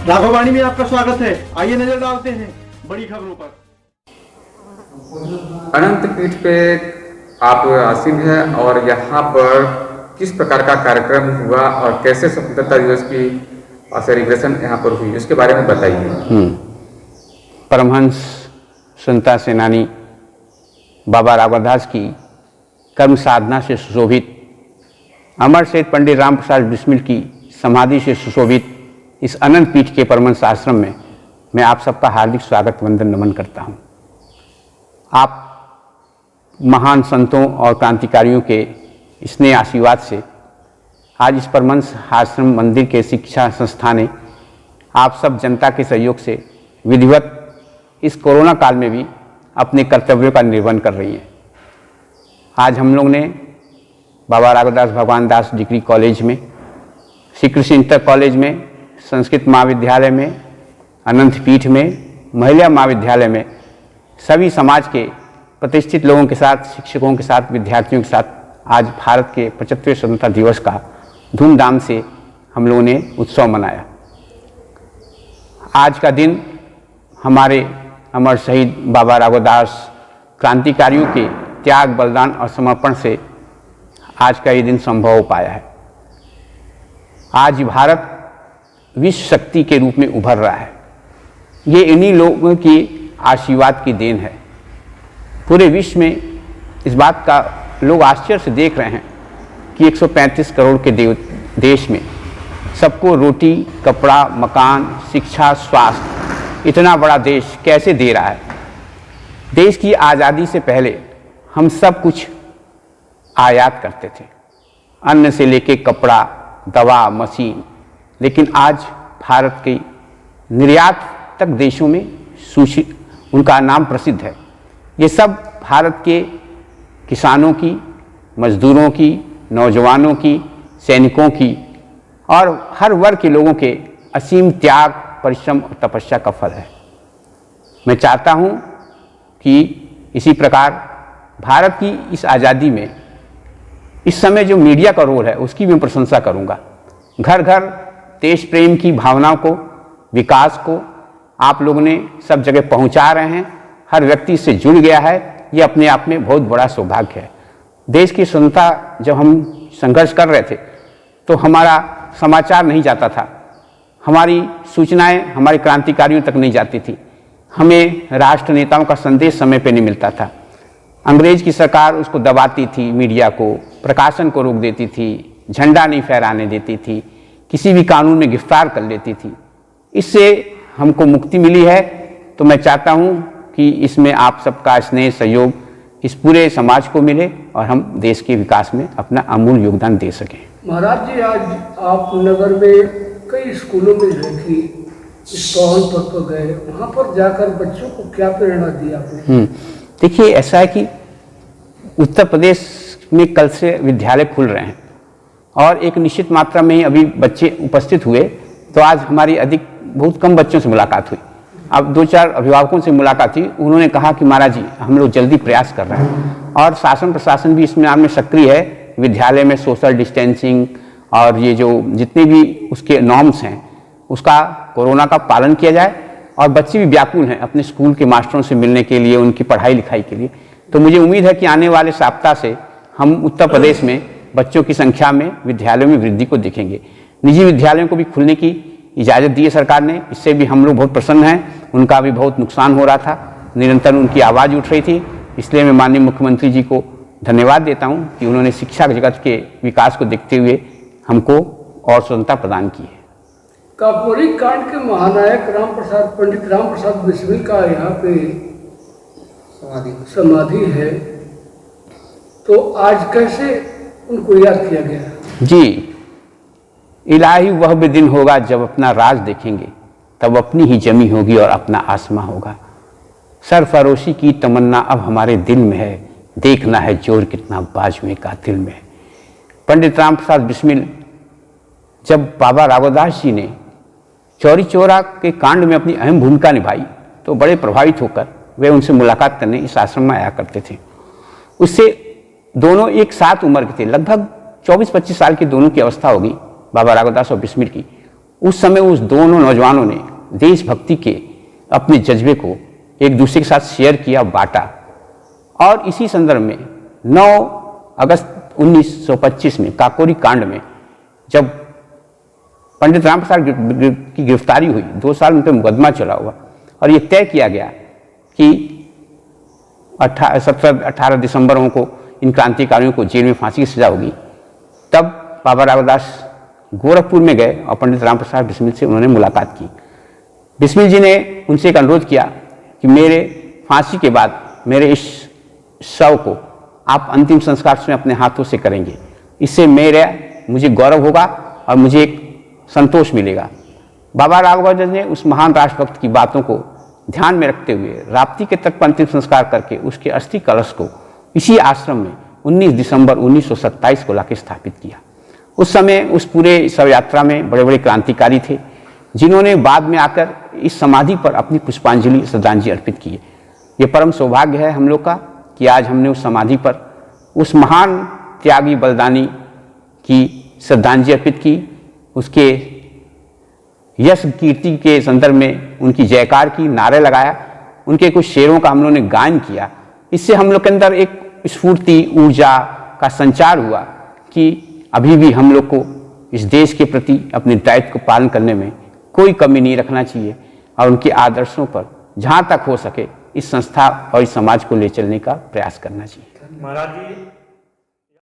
राघववाणी में आपका स्वागत है। आइए नजर डालते हैं बड़ी खबरों पर। अनंत पीठ पे आप आसीन हैं और यहाँ पर किस प्रकार का कार्यक्रम हुआ और कैसे स्वतंत्रता दिवस की सेलिब्रेशन यहाँ पर हुई, उसके बारे में बताइए। परमहंस स्वतंत्रता सेनानी बाबा राघवदास की कर्म साधना से सुशोभित, अमर शहीद पंडित राम प्रसाद बिस्मिल की समाधि से सुशोभित इस अनंत पीठ के परमहंस आश्रम में मैं आप सबका हार्दिक स्वागत वंदन नमन करता हूँ। आप महान संतों और क्रांतिकारियों के स्नेह आशीर्वाद से आज इस परमहंस आश्रम मंदिर के शिक्षा संस्था ने आप सब जनता के सहयोग से विधिवत इस कोरोना काल में भी अपने कर्तव्यों का निर्वहन कर रही है। आज हम लोग ने बाबा राघवदास भगवान दास डिग्री कॉलेज में, श्री कृष्ण इंटर कॉलेज में, संस्कृत महाविद्यालय में, अनंत पीठ में, महिला महाविद्यालय में सभी समाज के प्रतिष्ठित लोगों के साथ, शिक्षकों के साथ, विद्यार्थियों के साथ आज भारत के 75वें स्वतंत्रता दिवस का धूमधाम से हम लोगों ने उत्सव मनाया। आज का दिन हमारे अमर शहीद बाबा राघवदास क्रांतिकारियों के त्याग, बलिदान और समर्पण से आज का ये दिन संभव हो पाया है। आज भारत विश्व शक्ति के रूप में उभर रहा है। ये इन्हीं लोगों की आशीर्वाद की देन है। पूरे विश्व में इस बात का लोग आश्चर्य से देख रहे हैं कि 135 करोड़ के देश में सबको रोटी, कपड़ा, मकान, शिक्षा, स्वास्थ्य इतना बड़ा देश कैसे दे रहा है। देश की आज़ादी से पहले हम सब कुछ आयात करते थे, अन्न से लेके कपड़ा, दवा, मशीन, लेकिन आज भारत के निर्यात तक देशों में सूचित उनका नाम प्रसिद्ध है। ये सब भारत के किसानों की, मजदूरों की, नौजवानों की, सैनिकों की और हर वर्ग के लोगों के असीम त्याग, परिश्रम और तपस्या का फल है। मैं चाहता हूँ कि इसी प्रकार भारत की इस आज़ादी में इस समय जो मीडिया का रोल है उसकी भी मैं प्रशंसा करूँगा। घर घर देश प्रेम की भावनाओं को, विकास को आप लोगों ने सब जगह पहुँचा रहे हैं। हर व्यक्ति इससे जुड़ गया है। ये अपने आप में बहुत बड़ा सौभाग्य है। देश की स्वतंत्रता जब हम संघर्ष कर रहे थे तो हमारा समाचार नहीं जाता था, हमारी सूचनाएं हमारे क्रांतिकारियों तक नहीं जाती थी, हमें राष्ट्र नेताओं का संदेश समय पे नहीं मिलता था। अंग्रेज की सरकार उसको दबाती थी, मीडिया को, प्रकाशन को रोक देती थी, झंडा नहीं फहराने देती थी, किसी भी कानून में गिरफ्तार कर लेती थी। इससे हमको मुक्ति मिली है। तो मैं चाहता हूँ कि इसमें आप सबका स्नेह, सहयोग इस पूरे समाज को मिले और हम देश के विकास में अपना अमूल्य योगदान दे सकें। महाराज जी, आज आप नगर में कई स्कूलों में जो है कि इस पावन पद पर गए, वहाँ पर जाकर बच्चों को क्या प्रेरणा दी आपने? देखिए, ऐसा है कि उत्तर प्रदेश में कल से विद्यालय खुल रहे हैं और एक निश्चित मात्रा में ही अभी बच्चे उपस्थित हुए। तो आज हमारी बहुत कम बच्चों से मुलाकात हुई। अब 2-4 अभिभावकों से मुलाकात हुई। उन्होंने कहा कि महाराज जी, हम लोग जल्दी प्रयास कर रहे हैं और शासन प्रशासन भी इसमें सक्रिय है। विद्यालय में सोशल डिस्टेंसिंग और ये जो जितने भी उसके नॉर्म्स हैं उसका, कोरोना का पालन किया जाए और बच्चे भी व्याकुल हैं अपने स्कूल के मास्टरों से मिलने के लिए, उनकी पढ़ाई लिखाई के लिए। तो मुझे उम्मीद है कि आने वाले सप्ताह से हम उत्तर प्रदेश में बच्चों की संख्या में विद्यालयों में वृद्धि को देखेंगे। निजी विद्यालयों को भी खुलने की इजाज़त दी है सरकार ने। इससे भी हम लोग बहुत प्रसन्न हैं। उनका भी बहुत नुकसान हो रहा था, निरंतर उनकी आवाज़ उठ रही थी। इसलिए मैं माननीय मुख्यमंत्री जी को धन्यवाद देता हूं कि उन्होंने शिक्षा जगत के विकास को देखते हुए हमको और स्वतंत्रता प्रदान की है। काकोरी कांड के महानायक पंडित राम प्रसाद बिस्मिल का यहाँ पे समाधि है, तो आज कैसे उनको याद किया गया? जी, इलाही वह भी दिन होगा जब अपना राज देखेंगे, तब अपनी ही जमी होगी और अपना आसमां होगा। सरफरोशी की तमन्ना अब हमारे दिल में है, देखना है जोर कितना बाज में कातिल में है। पंडित राम प्रसाद बिस्मिल, जब बाबा राघवदास जी ने चौरी चौरा के कांड में अपनी अहम भूमिका निभाई तो बड़े प्रभावित होकर वे उनसे मुलाकात करने इस आश्रम में आया करते थे। उससे दोनों एक साथ उम्र के थे, लगभग 24-25 साल की दोनों की अवस्था होगी बाबा राघवदास और बिस्मिल की। उस समय उस दोनों नौजवानों ने देशभक्ति के अपने जज्बे को एक दूसरे के साथ शेयर किया, बांटा। और इसी संदर्भ में 9 अगस्त 1925 में काकोरी कांड में जब पंडित राम प्रसाद की गिरफ्तारी हुई, 2 साल उन पर मुकदमा चला हुआ और ये तय किया गया कि 18 दिसंबर को इन क्रांतिकारियों को जेल में फांसी की सजा होगी। तब बाबा राघवदास गोरखपुर में गए और पंडित राम प्रसाद बिस्मिल से उन्होंने मुलाकात की। बिस्मिल जी ने उनसे एक अनुरोध किया कि मेरे फांसी के बाद मेरे इस शव को आप अंतिम संस्कार स्वयं अपने हाथों से करेंगे, इससे मुझे गौरव होगा और मुझे एक संतोष मिलेगा। बाबा राघवदास ने उस महान राष्ट्रभक्त की बातों को ध्यान में रखते हुए राप्ती के तट पर अंतिम संस्कार करके उसके अस्थि कलश को इसी आश्रम में 19 दिसंबर 1927 को लाके स्थापित किया। उस समय उस पूरे शव यात्रा में बड़े बड़े क्रांतिकारी थे जिन्होंने बाद में आकर इस समाधि पर अपनी पुष्पांजलि श्रद्धांजलि अर्पित की। ये परम सौभाग्य है हम लोग का कि आज हमने उस समाधि पर उस महान त्यागी बलिदानी की श्रद्धांजलि अर्पित की, उसके यश कीर्ति के संदर्भ में उनकी जयकार की, नारे लगाया, उनके कुछ शेरों का हम लोगों ने गायन किया। इससे हम लोग के अंदर एक स्फूर्ति, ऊर्जा का संचार हुआ कि अभी भी हम लोग को इस देश के प्रति अपने दायित्व को पालन करने में कोई कमी नहीं रखना चाहिए और उनके आदर्शों पर जहाँ तक हो सके इस संस्था और इस समाज को ले चलने का प्रयास करना चाहिए। महाराज जी